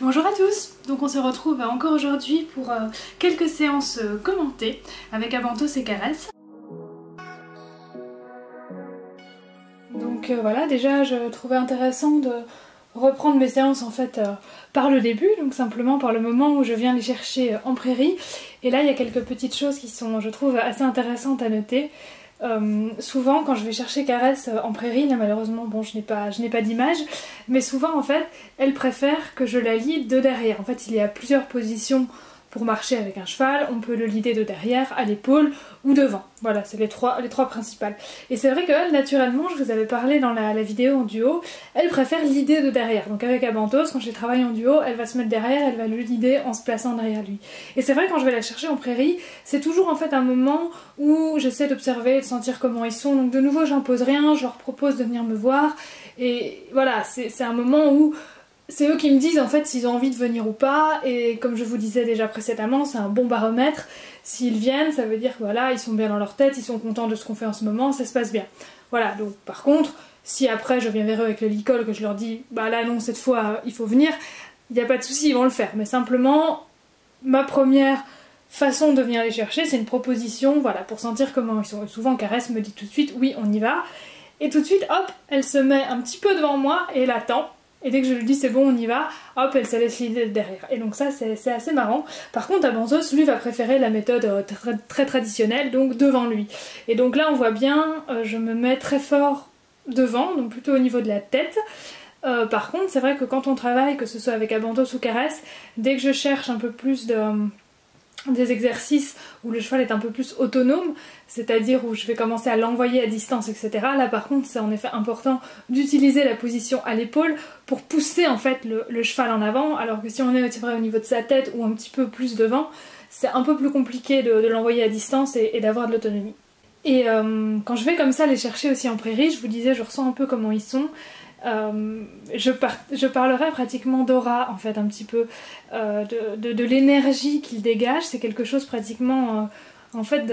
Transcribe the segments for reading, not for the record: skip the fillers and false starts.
Bonjour à tous, donc on se retrouve encore aujourd'hui pour quelques séances commentées avec Abantos et Caresse. Donc voilà, déjà je trouvais intéressant de reprendre mes séances en fait par le début, donc simplement par le moment où je viens les chercher en prairie. Et là il y a quelques petites choses qui sont, je trouve, assez intéressantes à noter. Souvent quand je vais chercher Caresse en prairie, là malheureusement bon je n'ai pas d'image, mais souvent en fait elle préfère que je la lie de derrière. En fait il y a plusieurs positions pour marcher avec un cheval, on peut le lider de derrière, à l'épaule ou devant. Voilà, c'est les trois principales. Et c'est vrai qu'elle, naturellement, je vous avais parlé dans la vidéo en duo, elle préfère lider de derrière. Donc avec Abantos, quand je travaille en duo, elle va se mettre derrière, elle va le lider en se plaçant derrière lui. Et c'est vrai quand je vais la chercher en prairie, c'est toujours en fait un moment où j'essaie d'observer, de sentir comment ils sont. Donc de nouveau, j'impose rien, je leur propose de venir me voir. Et voilà, c'est un moment où c'est eux qui me disent en fait s'ils ont envie de venir ou pas, et comme je vous disais déjà précédemment, c'est un bon baromètre. S'ils viennent, ça veut dire que voilà, ils sont bien dans leur tête, ils sont contents de ce qu'on fait en ce moment, ça se passe bien. Voilà, donc par contre, si après je viens vers eux avec le licol, que je leur dis bah là non, cette fois il faut venir, il n'y a pas de souci, ils vont le faire. Mais simplement, ma première façon de venir les chercher, c'est une proposition, voilà, pour sentir comment ils sont. Et souvent Caresse me dit tout de suite oui, on y va. Et tout de suite, hop, elle se met un petit peu devant moi et elle attend. Et dès que je lui dis c'est bon on y va, hop elle se laisse lider derrière. Et donc ça c'est assez marrant. Par contre Abantos lui va préférer la méthode très traditionnelle, donc devant lui. Et donc là on voit bien, je me mets très fort devant, donc plutôt au niveau de la tête. Par contre c'est vrai que quand on travaille, que ce soit avec Abantos ou Caresse, dès que je cherche un peu plus des exercices où le cheval est un peu plus autonome, c'est-à-dire où je vais commencer à l'envoyer à distance, etc. Là par contre c'est en effet important d'utiliser la position à l'épaule pour pousser en fait le cheval en avant, alors que si on est, c'est vrai, au niveau de sa tête ou un petit peu plus devant, c'est un peu plus compliqué de l'envoyer à distance et d'avoir de l'autonomie. Et quand je vais comme ça les chercher aussi en prairie, je vous disais, je ressens un peu comment ils sont. Je parlerai pratiquement d'aura en fait un petit peu, de l'énergie qu'il dégage. C'est quelque chose pratiquement en fait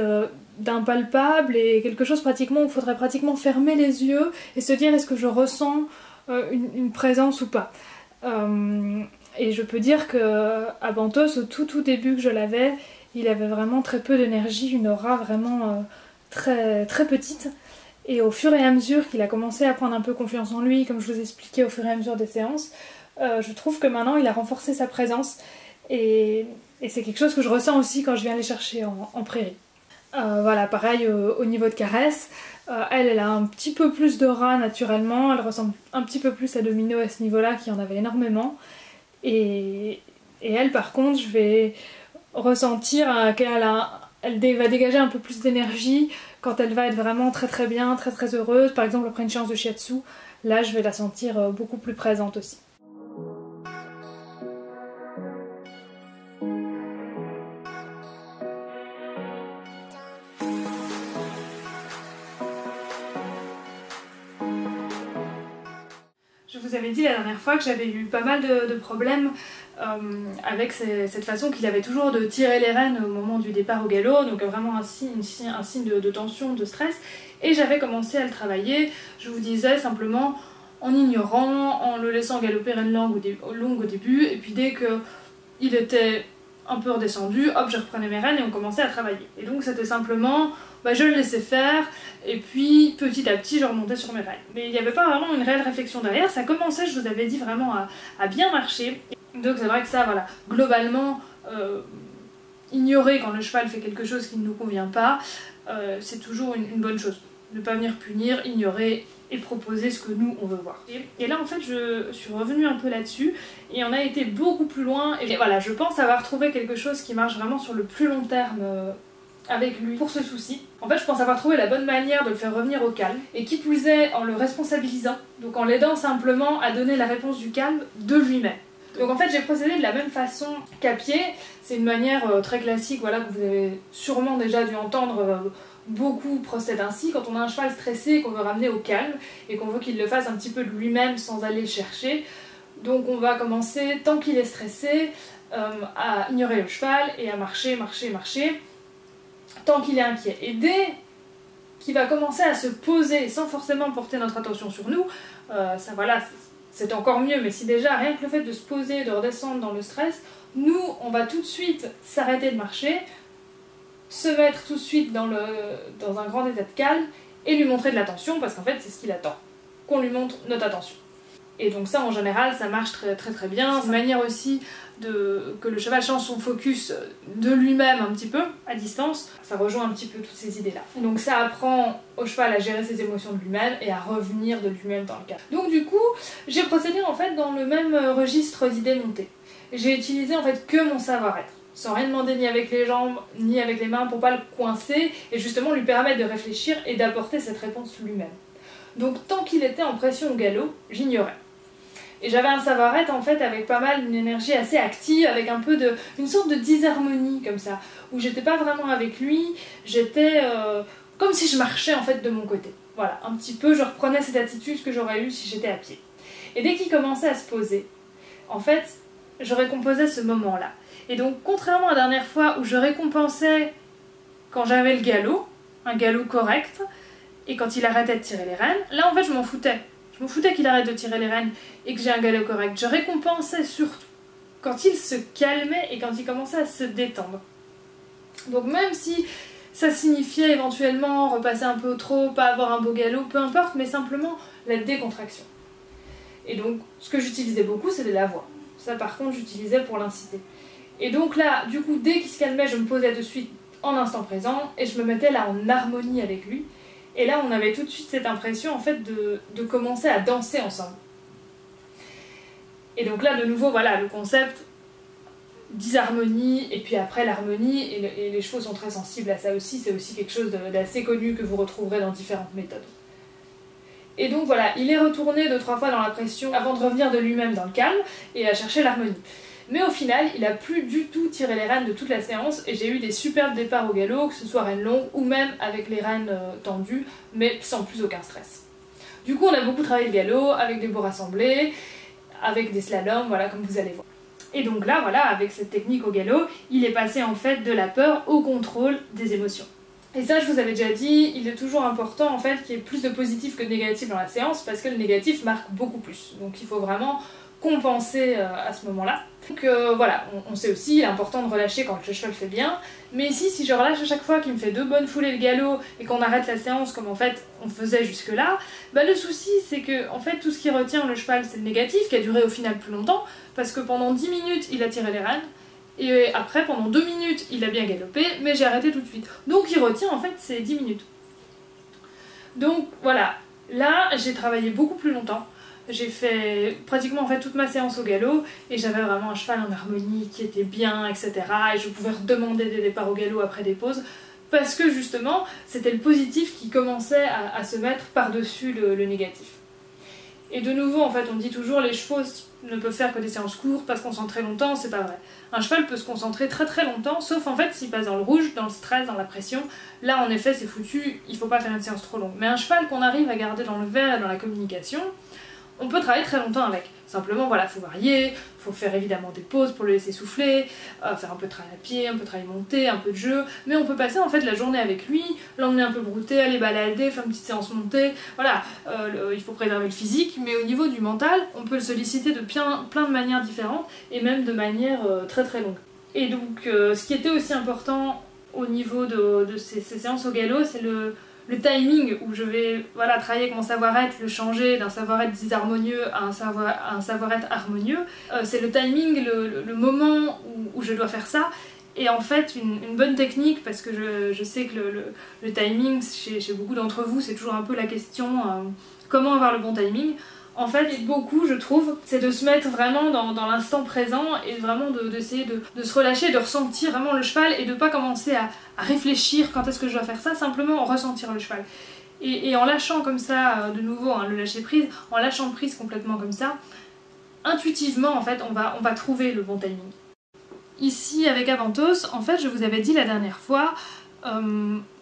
d'impalpable et quelque chose pratiquement où il faudrait pratiquement fermer les yeux et se dire est-ce que je ressens une présence ou pas. Et je peux dire que Abantos, au tout début que je l'avais, il avait vraiment très peu d'énergie, une aura vraiment très petite. Et au fur et à mesure qu'il a commencé à prendre un peu confiance en lui, comme je vous expliquais au fur et à mesure des séances, je trouve que maintenant il a renforcé sa présence. Et c'est quelque chose que je ressens aussi quand je viens les chercher en prairie. Voilà, pareil au niveau de Caresse, elle a un petit peu plus d'aura naturellement, elle ressemble un petit peu plus à Domino à ce niveau-là, qui en avait énormément. Et elle par contre, je vais ressentir qu'elle va dégager un peu plus d'énergie quand elle va être vraiment très bien, très heureuse. Par exemple après une séance de shiatsu, là je vais la sentir beaucoup plus présente aussi. Je vous avais dit la dernière fois que j'avais eu pas mal de problèmes avec cette façon qu'il avait toujours de tirer les rênes au moment du départ au galop, donc vraiment un signe de tension, de stress, et j'avais commencé à le travailler, je vous disais simplement en ignorant, en le laissant galoper rênes longues au début, et puis dès qu'il était un peu redescendu, hop je reprenais mes rênes et on commençait à travailler. Et donc c'était simplement, je le laissais faire, et puis petit à petit je remontais sur mes rênes. Mais il n'y avait pas vraiment une réelle réflexion derrière, ça commençait, je vous avais dit, vraiment à bien marcher. Donc c'est vrai que ça, voilà, globalement, ignorer quand le cheval fait quelque chose qui ne nous convient pas, c'est toujours une bonne chose. Ne pas venir punir, ignorer et proposer ce que nous on veut voir. Et là en fait je suis revenue un peu là-dessus et on a été beaucoup plus loin, et voilà, je pense avoir trouvé quelque chose qui marche vraiment sur le plus long terme avec lui pour ce souci. En fait je pense avoir trouvé la bonne manière de le faire revenir au calme, et qui plus est en le responsabilisant, donc en l'aidant simplement à donner la réponse du calme de lui-même. Donc en fait j'ai procédé de la même façon qu'à pied, c'est une manière très classique, voilà, que vous avez sûrement déjà dû entendre. Beaucoup procèdent ainsi quand on a un cheval stressé et qu'on veut ramener au calme et qu'on veut qu'il le fasse un petit peu de lui-même sans aller le chercher. Donc on va commencer, tant qu'il est stressé, à ignorer le cheval et à marcher, tant qu'il est inquiet. Et dès qu'il va commencer à se poser sans forcément porter notre attention sur nous, ça voilà, c'est encore mieux, mais si déjà rien que le fait de se poser, de redescendre dans le stress, nous on va tout de suite s'arrêter de marcher, se mettre tout de suite dans un grand état de calme et lui montrer de l'attention parce qu'en fait c'est ce qu'il attend, qu'on lui montre notre attention. Et donc ça en général ça marche très très très bien. C'est une manière aussi que le cheval change son focus de lui-même un petit peu à distance. Ça rejoint un petit peu toutes ces idées là. Donc ça apprend au cheval à gérer ses émotions de lui-même et à revenir de lui-même dans le cadre. Donc du coup j'ai procédé en fait dans le même registre d'idées montées. J'ai utilisé en fait que mon savoir-être, sans rien demander ni avec les jambes ni avec les mains pour pas le coincer et justement lui permettre de réfléchir et d'apporter cette réponse lui-même. Donc tant qu'il était en pression au galop, j'ignorais. Et j'avais un savoir-être en fait avec pas mal une énergie assez active, avec un peu une sorte de disharmonie comme ça, où j'étais pas vraiment avec lui, j'étais comme si je marchais en fait de mon côté. Voilà, un petit peu je reprenais cette attitude que j'aurais eue si j'étais à pied. Et dès qu'il commençait à se poser, en fait, je récompensais ce moment-là. Et donc contrairement à la dernière fois où je récompensais quand j'avais le galop, un galop correct, et quand il arrêtait de tirer les rênes, là en fait je m'en foutais. Je me foutais qu'il arrête de tirer les rênes et que j'ai un galop correct. Je récompensais surtout quand il se calmait et quand il commençait à se détendre. Donc même si ça signifiait éventuellement repasser un peu au trot, pas avoir un beau galop, peu importe, mais simplement la décontraction. Et donc ce que j'utilisais beaucoup c'était la voix. Ça par contre j'utilisais pour l'inciter. Et donc là, du coup, dès qu'il se calmait, je me posais de suite en instant présent et je me mettais là en harmonie avec lui. Et là, on avait tout de suite cette impression en fait de commencer à danser ensemble. Et donc là, de nouveau, voilà, le concept disharmonie et puis après l'harmonie, et les chevaux sont très sensibles à ça aussi, c'est aussi quelque chose d'assez connu que vous retrouverez dans différentes méthodes. Et donc voilà, il est retourné 2-3 fois dans la pression avant de revenir de lui-même dans le calme et à chercher l'harmonie. Mais au final, il a plus du tout tiré les rênes de toute la séance et j'ai eu des superbes départs au galop, que ce soit rênes longues ou même avec les rênes tendues, mais sans plus aucun stress. Du coup, on a beaucoup travaillé le galop avec des beaux rassemblés, avec des slaloms, voilà, comme vous allez voir. Et donc là, voilà, avec cette technique au galop, il est passé en fait de la peur au contrôle des émotions. Et ça, je vous avais déjà dit, il est toujours important en fait qu'il y ait plus de positif que de négatif dans la séance parce que le négatif marque beaucoup plus. Donc il faut vraiment compenser à ce moment-là. Donc voilà, on sait aussi, il est important de relâcher quand le cheval fait bien, mais ici, si je relâche à chaque fois qu'il me fait 2 bonnes foulées le galop et qu'on arrête la séance comme en fait on faisait jusque-là, bah le souci c'est que en fait tout ce qui retient le cheval c'est le négatif qui a duré au final plus longtemps parce que pendant 10 minutes il a tiré les rênes et après pendant 2 minutes il a bien galopé mais j'ai arrêté tout de suite. Donc il retient en fait ces 10 minutes. Donc voilà, là j'ai travaillé beaucoup plus longtemps. J'ai fait pratiquement en fait toute ma séance au galop et j'avais vraiment un cheval en harmonie qui était bien, etc. Et je pouvais redemander des départs au galop après des pauses parce que justement c'était le positif qui commençait à se mettre par-dessus le négatif. Et de nouveau en fait on dit toujours les chevaux ne peuvent faire que des séances courtes, pas se concentrer longtemps, c'est pas vrai. Un cheval peut se concentrer très très longtemps, sauf en fait s'il passe dans le rouge, dans le stress, dans la pression. Là en effet c'est foutu, il faut pas faire une séance trop longue. Mais un cheval qu'on arrive à garder dans le vert et dans la communication, on peut travailler très longtemps avec. Simplement, voilà, faut varier, faut faire évidemment des pauses pour le laisser souffler, faire un peu de travail à pied, un peu de travail monté, un peu de jeu, mais on peut passer en fait la journée avec lui, l'emmener un peu brouter, aller balader, faire une petite séance montée, voilà, il faut préserver le physique, mais au niveau du mental, on peut le solliciter de plein de manières différentes, et même de manière très très longue. Et donc, ce qui était aussi important au niveau de ces séances au galop, c'est le timing où je vais voilà, travailler avec mon savoir-être, le changer d'un savoir-être disharmonieux à un savoir-être harmonieux. C'est le timing, le moment où je dois faire ça. Et en fait, une bonne technique, parce que je sais que le timing, chez beaucoup d'entre vous, c'est toujours un peu la question comment avoir le bon timing. En fait, beaucoup, je trouve, c'est de se mettre vraiment dans l'instant présent et vraiment d'essayer de se relâcher, de ressentir vraiment le cheval et de pas commencer à réfléchir quand est-ce que je dois faire ça, simplement ressentir le cheval. Et en lâchant comme ça, de nouveau, le lâcher prise, en lâchant prise complètement comme ça, intuitivement, en fait, on va trouver le bon timing. Ici, avec Aventos, en fait, je vous avais dit la dernière fois,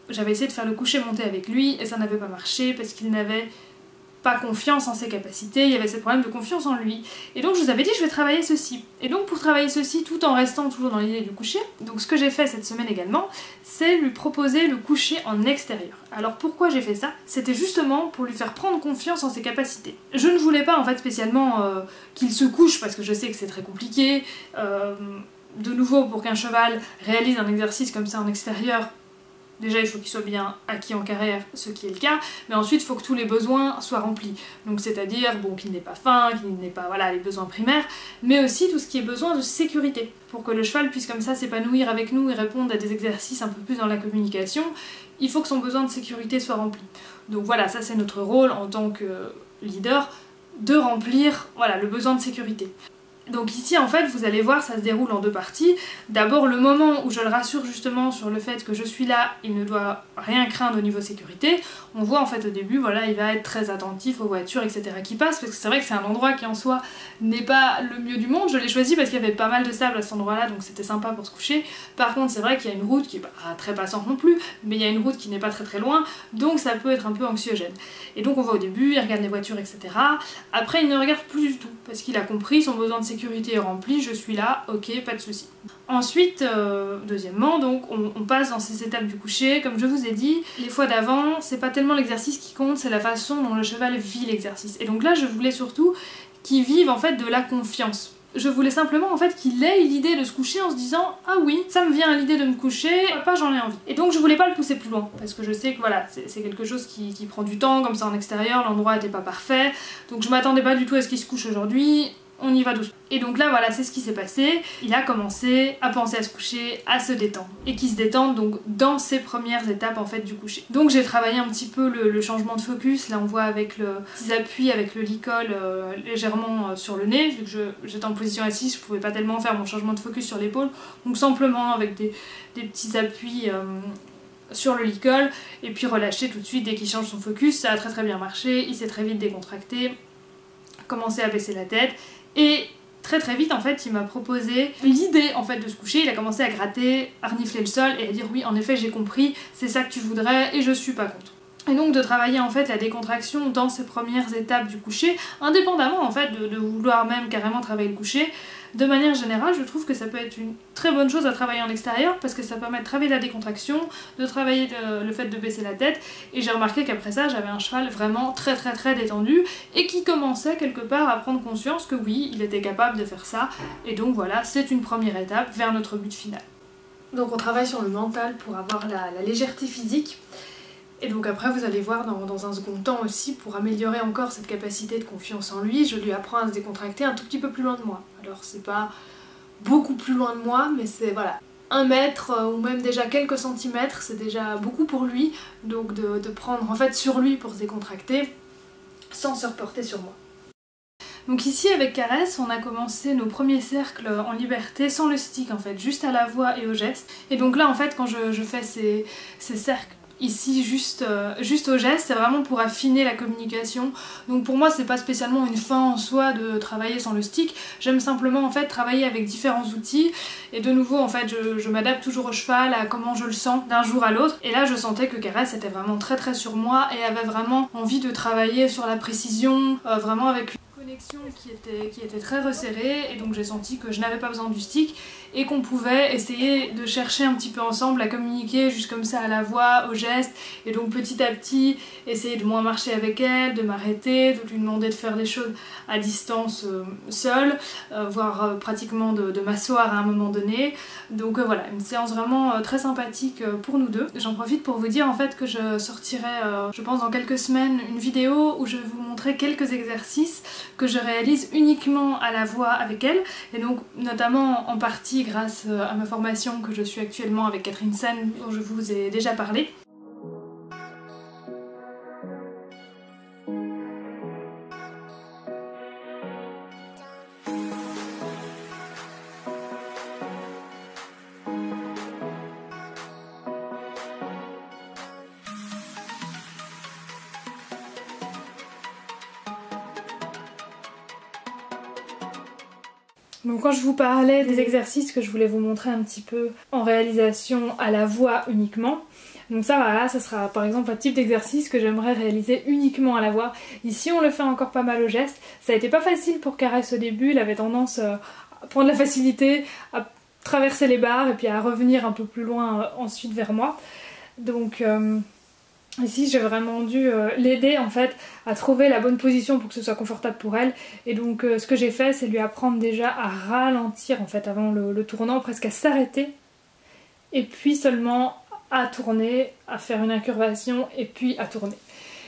j'avais essayé de faire le coucher monté avec lui et ça n'avait pas marché parce qu'il n'avait pas confiance en ses capacités, il y avait ce problème de confiance en lui. Et donc je vous avais dit je vais travailler ceci. Et donc pour travailler ceci tout en restant toujours dans l'idée du coucher, donc ce que j'ai fait cette semaine également, c'est lui proposer le coucher en extérieur. Alors pourquoi j'ai fait ça? C'était justement pour lui faire prendre confiance en ses capacités. Je ne voulais pas en fait spécialement qu'il se couche parce que je sais que c'est très compliqué. De nouveau, pour qu'un cheval réalise un exercice comme ça en extérieur, déjà il faut qu'il soit bien acquis en carrière, ce qui est le cas, mais ensuite il faut que tous les besoins soient remplis. Donc c'est-à-dire bon, qu'il n'ait pas faim, qu'il n'ait pas voilà, les besoins primaires, mais aussi tout ce qui est besoin de sécurité, pour que le cheval puisse comme ça s'épanouir avec nous et répondre à des exercices un peu plus dans la communication, il faut que son besoin de sécurité soit rempli. Donc voilà, ça c'est notre rôle en tant que leader, de remplir voilà, le besoin de sécurité. Donc ici en fait vous allez voir ça se déroule en deux parties. D'abord le moment où je le rassure justement sur le fait que je suis là, il ne doit rien craindre au niveau sécurité. On voit en fait au début voilà il va être très attentif aux voitures etc qui passent parce que c'est vrai que c'est un endroit qui en soi n'est pas le mieux du monde. Je l'ai choisi parce qu'il y avait pas mal de sable à cet endroit là donc c'était sympa pour se coucher. Par contre c'est vrai qu'il y a une route qui est pas très passante non plus mais il y a une route qui n'est pas très loin donc ça peut être un peu anxiogène. Et donc on voit au début, il regarde les voitures etc. Après il ne regarde plus du tout parce qu'il a compris son besoin de sécurité est remplie, je suis là, ok, pas de souci. Ensuite, deuxièmement, donc on passe dans ces étapes du coucher, comme je vous ai dit, les fois d'avant, c'est pas tellement l'exercice qui compte, c'est la façon dont le cheval vit l'exercice. Et donc là, je voulais surtout qu'il vive en fait de la confiance. Je voulais simplement en fait qu'il ait l'idée de se coucher en se disant ah oui, ça me vient l'idée de me coucher, pas j'en ai envie. Et donc je voulais pas le pousser plus loin, parce que je sais que voilà, c'est quelque chose qui prend du temps, comme ça en extérieur, l'endroit était pas parfait, donc je m'attendais pas du tout à ce qu'il se couche aujourd'hui. On y va doucement. Et donc là voilà c'est ce qui s'est passé, il a commencé à penser à se coucher, à se détendre. Et qui se détende donc dans ses premières étapes en fait du coucher. Donc j'ai travaillé un petit peu le changement de focus, là on voit avec le petit appui avec le licol légèrement sur le nez, vu que j'étais en position assise, je pouvais pas tellement faire mon changement de focus sur l'épaule, donc simplement avec des petits appuis sur le licol, et puis relâcher tout de suite dès qu'il change son focus, ça a très bien marché, il s'est très vite décontracté, commencé à baisser la tête. Et très vite en fait il m'a proposé l'idée en fait de se coucher, il a commencé à gratter, à renifler le sol et à dire oui en effet j'ai compris, c'est ça que tu voudrais et je suis pas contre. Et donc de travailler en fait la décontraction dans ces premières étapes du coucher, indépendamment en fait de vouloir même carrément travailler le coucher. De manière générale, je trouve que ça peut être une très bonne chose à travailler en extérieur parce que ça permet de travailler la décontraction, de travailler le fait de baisser la tête, et j'ai remarqué qu'après ça j'avais un cheval vraiment très détendu et qui commençait quelque part à prendre conscience que oui, il était capable de faire ça, et donc voilà, c'est une première étape vers notre but final. Donc on travaille sur le mental pour avoir la légèreté physique. Et donc après vous allez voir dans un second temps aussi, pour améliorer encore cette capacité de confiance en lui, je lui apprends à se décontracter un tout petit peu plus loin de moi. Alors c'est pas beaucoup plus loin de moi, mais c'est voilà, 1 mètre ou même déjà quelques centimètres, c'est déjà beaucoup pour lui, donc de prendre en fait sur lui pour se décontracter, sans se reporter sur moi. Donc ici avec Caresse, on a commencé nos premiers cercles en liberté sans le stick en fait, juste à la voix et au geste. Et donc là en fait quand je fais ces cercles ici juste au geste, c'est vraiment pour affiner la communication. Donc pour moi c'est pas spécialement une fin en soi de travailler sans le stick, j'aime simplement en fait travailler avec différents outils, et de nouveau en fait je m'adapte toujours au cheval, à comment je le sens d'un jour à l'autre, et là je sentais que Caresse était vraiment très sur moi et avait vraiment envie de travailler sur la précision, vraiment avec une connexion qui était très resserrée, et donc j'ai senti que je n'avais pas besoin du stick et qu'on pouvait essayer de chercher un petit peu ensemble à communiquer juste comme ça à la voix, au geste, et donc petit à petit essayer de moins marcher avec elle, de m'arrêter, de lui demander de faire les choses à distance seule, voire pratiquement de m'asseoir à un moment donné. Donc voilà, une séance vraiment très sympathique pour nous deux. J'en profite pour vous dire en fait que je sortirai, je pense dans quelques semaines, une vidéo où je vais vous montrer quelques exercices que je réalise uniquement à la voix avec elle, et donc notamment en partie grâce à ma formation que je suis actuellement avec Catherine Sen, dont je vous ai déjà parlé. Donc quand je vous parlais des exercices que je voulais vous montrer un petit peu en réalisation à la voix uniquement, Donc ça voilà, ça sera par exemple un type d'exercice que j'aimerais réaliser uniquement à la voix. Ici on le fait encore pas mal au geste. Ça a été pas facile pour Caresse au début, elle avait tendance à prendre la facilité, à traverser les barres et puis à revenir un peu plus loin ensuite vers moi. Donc ici j'ai vraiment dû l'aider en fait à trouver la bonne position pour que ce soit confortable pour elle. Et donc ce que j'ai fait c'est lui apprendre déjà à ralentir en fait avant le tournant, presque à s'arrêter. Et puis seulement à tourner, à faire une incurvation et puis à tourner.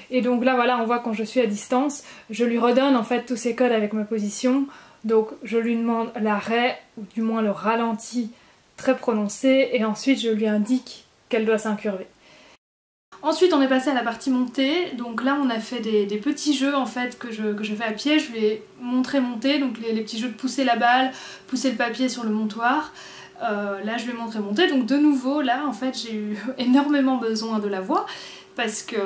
Et donc là voilà, on voit quand je suis à distance, je lui redonne en fait tous ces codes avec ma position. Donc je lui demande l'arrêt, ou du moins le ralenti très prononcé, et ensuite je lui indique qu'elle doit s'incurver. Ensuite on est passé à la partie montée, donc là on a fait des petits jeux en fait que je fais à pied. Je lui ai montré monter, donc les petits jeux de pousser la balle, pousser le papier sur le montoir. Là je lui ai montré monter, donc de nouveau là en fait j'ai eu énormément besoin de la voix, parce que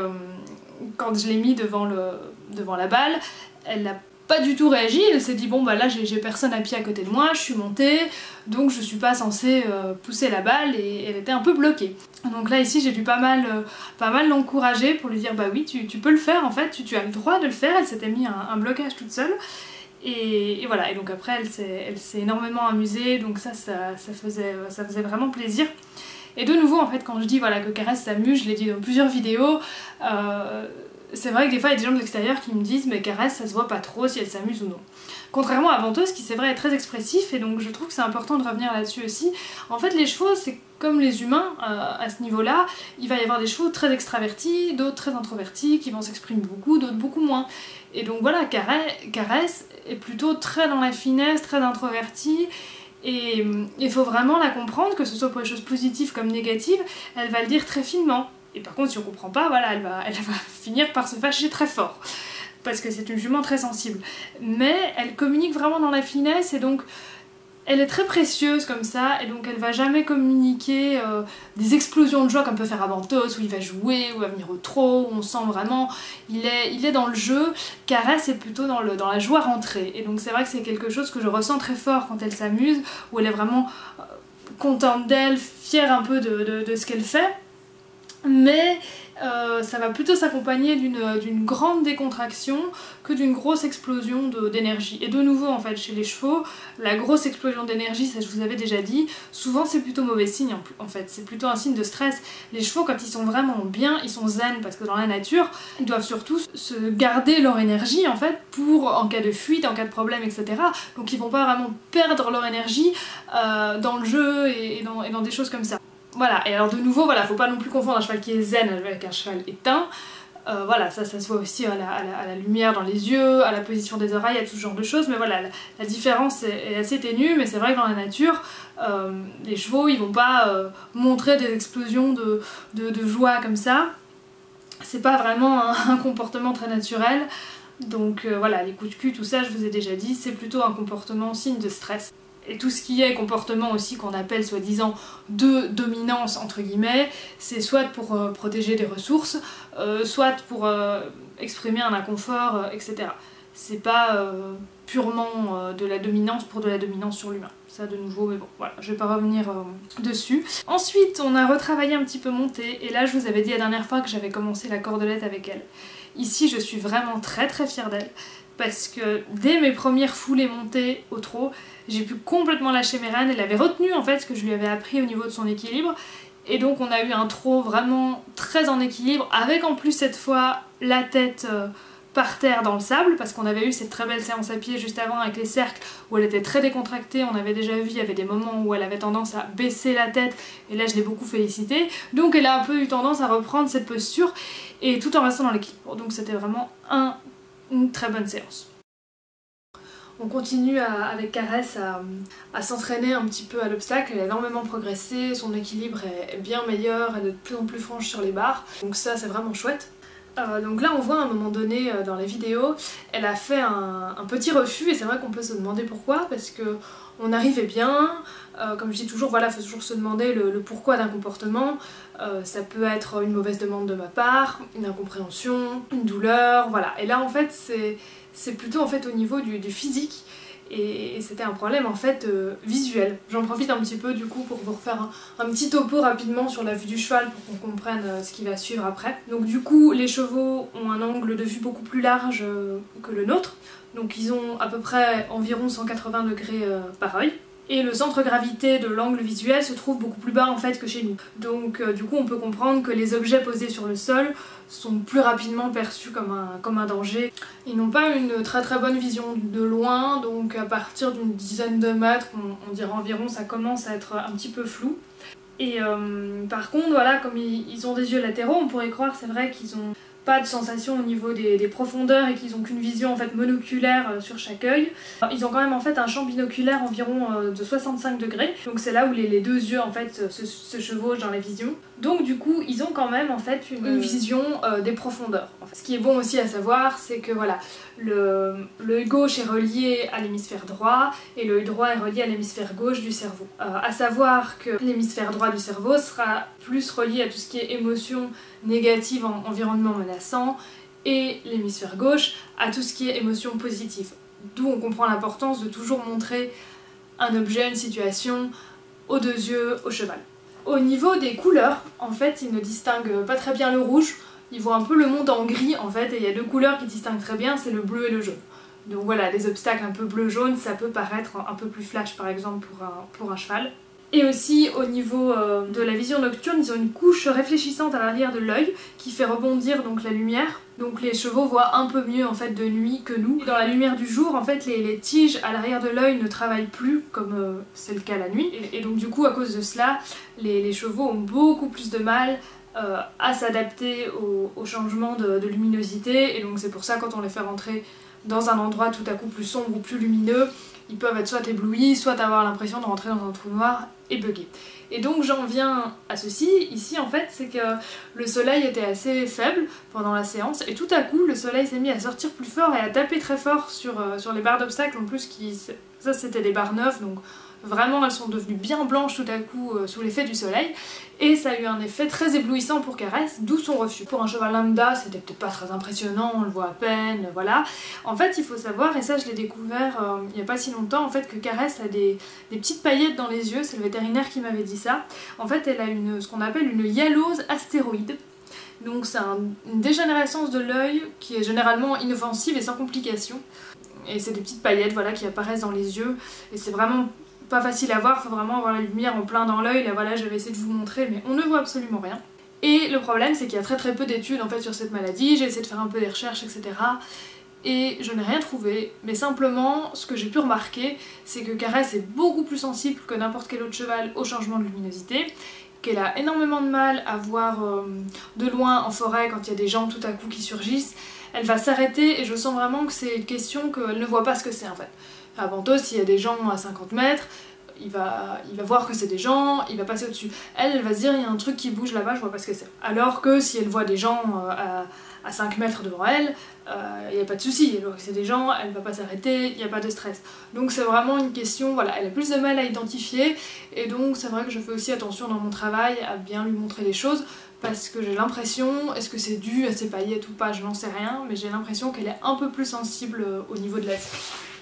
quand je l'ai mis devant la balle, elle n'a pas du tout réagi. Elle s'est dit bon bah là j'ai personne à pied à côté de moi, je suis montée, donc je suis pas censée pousser la balle, et elle était un peu bloquée. Donc là ici j'ai dû pas mal l'encourager pour lui dire bah oui tu peux le faire en fait, tu as le droit de le faire. Elle s'était mis un blocage toute seule. Et voilà, et donc après elle s'est énormément amusée, donc ça faisait vraiment plaisir. Et de nouveau en fait quand je dis voilà que Caresse s'amuse, je l'ai dit dans plusieurs vidéos, c'est vrai que des fois il y a des gens de l'extérieur qui me disent mais Caresse ça se voit pas trop si elle s'amuse ou non. Contrairement à Venteuse qui c'est vrai est très expressif, et donc je trouve que c'est important de revenir là-dessus aussi. En fait les chevaux c'est comme les humains à ce niveau-là, il va y avoir des chevaux très extravertis, d'autres très introvertis qui vont s'exprimer beaucoup, d'autres beaucoup moins. Et donc voilà, Caresse est plutôt très dans la finesse, très introvertie, et il faut vraiment la comprendre, que ce soit pour les choses positives comme négatives, elle va le dire très finement. Et par contre si on comprend pas, voilà, elle va finir par se fâcher très fort, parce que c'est une jument très sensible. Mais elle communique vraiment dans la finesse, et donc elle est très précieuse comme ça, et donc elle va jamais communiquer des explosions de joie comme peut faire Venteuse, où il va jouer, où il va venir au trot, où on sent vraiment il est dans le jeu. Caresse est plutôt dans la joie rentrée, et donc c'est vrai que c'est quelque chose que je ressens très fort quand elle s'amuse, où elle est vraiment contente d'elle, fière un peu de ce qu'elle fait. Mais ça va plutôt s'accompagner d'une grande décontraction que d'une grosse explosion d'énergie. Et de nouveau en fait chez les chevaux, la grosse explosion d'énergie, ça je vous avais déjà dit, souvent c'est plutôt mauvais signe en fait, c'est plutôt un signe de stress. Les chevaux quand ils sont vraiment bien, ils sont zen, parce que dans la nature, ils doivent surtout se garder leur énergie en fait pour en cas de fuite, en cas de problème, etc. Donc ils vont pas vraiment perdre leur énergie dans le jeu et dans des choses comme ça. Voilà, et alors de nouveau, voilà, faut pas non plus confondre un cheval qui est zen avec un cheval éteint. Voilà, ça se voit aussi à la lumière dans les yeux, à la position des oreilles, à tout ce genre de choses, mais voilà, la différence est assez ténue, mais c'est vrai que dans la nature, les chevaux, ils vont pas montrer des explosions de joie comme ça. C'est pas vraiment un comportement très naturel, donc voilà, les coups de cul, tout ça, je vous ai déjà dit, c'est plutôt un comportement signe de stress. Et tout ce qui est comportement aussi qu'on appelle soi-disant de dominance entre guillemets, c'est soit pour protéger des ressources, soit pour exprimer un inconfort, etc. C'est pas purement de la dominance pour de la dominance sur l'humain. Ça de nouveau, mais bon, voilà, je vais pas revenir dessus. Ensuite, on a retravaillé un petit peu montée, et là je vous avais dit la dernière fois que j'avais commencé la cordelette avec elle. Ici je suis vraiment très fière d'elle, parce que dès mes premières foulées montées au trot, j'ai pu complètement lâcher mes rênes. Elle avait retenu en fait ce que je lui avais appris au niveau de son équilibre, et donc on a eu un trot vraiment très en équilibre, avec en plus cette fois la tête par terre dans le sable, parce qu'on avait eu cette très belle séance à pied juste avant avec les cercles où elle était très décontractée. On avait déjà vu, il y avait des moments où elle avait tendance à baisser la tête, et là je l'ai beaucoup félicitée, donc elle a un peu eu tendance à reprendre cette posture, et tout en restant dans l'équilibre, donc c'était vraiment une très bonne séance. On continue avec Caresse à s'entraîner un petit peu à l'obstacle. Elle a énormément progressé, son équilibre est bien meilleur, elle est de plus en plus franche sur les barres, donc ça c'est vraiment chouette. Donc là on voit à un moment donné dans la vidéo, elle a fait un petit refus, et c'est vrai qu'on peut se demander pourquoi, parce que on arrivait bien, comme je dis toujours, voilà, faut toujours se demander le pourquoi d'un comportement. Ça peut être une mauvaise demande de ma part, une incompréhension, une douleur, voilà. Et là en fait c'est plutôt en fait au niveau du physique, et c'était un problème en fait visuel. J'en profite un petit peu du coup pour vous refaire un petit topo rapidement sur la vue du cheval pour qu'on comprenne ce qui va suivre après. Donc du coup les chevaux ont un angle de vue beaucoup plus large que le nôtre, donc ils ont à peu près environ 180 degrés par œil. Et le centre de gravité de l'angle visuel se trouve beaucoup plus bas en fait que chez nous. Donc du coup on peut comprendre que les objets posés sur le sol sont plus rapidement perçus comme un danger. Ils n'ont pas une très bonne vision de loin, donc à partir d'une dizaine de mètres, on dirait environ, ça commence à être un petit peu flou. Et par contre voilà, comme ils ont des yeux latéraux, on pourrait croire, c'est vrai qu'ils ont pas de sensation au niveau des profondeurs et qu'ils ont qu'une vision en fait monoculaire sur chaque œil. Ils ont quand même en fait un champ binoculaire environ de 65 degrés, donc c'est là où les deux yeux en fait se chevauchent dans la vision. Donc du coup ils ont quand même en fait une vision des profondeurs. En fait, ce qui est bon aussi à savoir, c'est que voilà, l'œil gauche est relié à l'hémisphère droit et l'œil droit est relié à l'hémisphère gauche du cerveau. À savoir que l'hémisphère droit du cerveau sera plus relié à tout ce qui est émotion négative en environnement menaçant et l'hémisphère gauche à tout ce qui est émotion positive. D'où on comprend l'importance de toujours montrer un objet, une situation aux deux yeux au cheval. Au niveau des couleurs, en fait, ils ne distinguent pas très bien le rouge. Ils voient un peu le monde en gris en fait, et il y a deux couleurs qui distinguent très bien, c'est le bleu et le jaune. Donc voilà, les obstacles un peu bleu-jaune, ça peut paraître un peu plus flash par exemple pour un cheval. Et aussi au niveau de la vision nocturne, ils ont une couche réfléchissante à l'arrière de l'œil qui fait rebondir donc la lumière. Donc les chevaux voient un peu mieux en fait de nuit que nous. Et dans la lumière du jour, en fait les tiges à l'arrière de l'œil ne travaillent plus comme c'est le cas la nuit. Et donc du coup à cause de cela, les chevaux ont beaucoup plus de mal à s'adapter au changement de luminosité, et donc c'est pour ça quand on les fait rentrer dans un endroit tout à coup plus sombre ou plus lumineux, ils peuvent être soit éblouis, soit avoir l'impression de rentrer dans un trou noir et bugger. Et donc j'en viens à ceci, ici en fait, c'est que le soleil était assez faible pendant la séance, et tout à coup le soleil s'est mis à sortir plus fort et à taper très fort sur les barres d'obstacles, en plus ça c'était des barres neuves, donc vraiment elles sont devenues bien blanches tout à coup sous l'effet du soleil, et ça a eu un effet très éblouissant pour Caresse, d'où son refus. Pour un cheval lambda c'était peut-être pas très impressionnant, on le voit à peine, voilà. En fait il faut savoir, et ça je l'ai découvert il y a pas si longtemps, en fait que Caresse a des petites paillettes dans les yeux, c'est le vétérinaire qui m'avait dit ça. En fait elle a ce qu'on appelle une hyalose astéroïde. Donc c'est une dégénérescence de l'œil qui est généralement inoffensive et sans complications. Et c'est des petites paillettes voilà, qui apparaissent dans les yeux, et c'est vraiment pas facile à voir, faut vraiment avoir la lumière en plein dans l'œil. Là voilà, j'avais essayé de vous montrer mais on ne voit absolument rien. Et le problème c'est qu'il y a très peu d'études en fait sur cette maladie, j'ai essayé de faire un peu des recherches etc. Et je n'ai rien trouvé, mais simplement ce que j'ai pu remarquer c'est que Caresse est beaucoup plus sensible que n'importe quel autre cheval au changement de luminosité, qu'elle a énormément de mal à voir de loin en forêt quand il y a des gens tout à coup qui surgissent. Elle va s'arrêter et je sens vraiment que c'est une question qu'elle ne voit pas ce que c'est en fait. À Bantos, s'il y a des gens à 50 mètres, il va voir que c'est des gens, il va passer au-dessus. Elle va se dire il y a un truc qui bouge là-bas, je vois pas ce que c'est. Alors que si elle voit des gens à 5 mètres devant elle, il n'y a pas de souci, elle voit que c'est des gens, elle va pas s'arrêter, il n'y a pas de stress. Donc c'est vraiment une question, voilà, elle a plus de mal à identifier, et donc c'est vrai que je fais aussi attention dans mon travail à bien lui montrer les choses, parce que j'ai l'impression, est-ce que c'est dû à ses paillettes ou pas, je n'en sais rien, mais j'ai l'impression qu'elle est un peu plus sensible au niveau de la vue.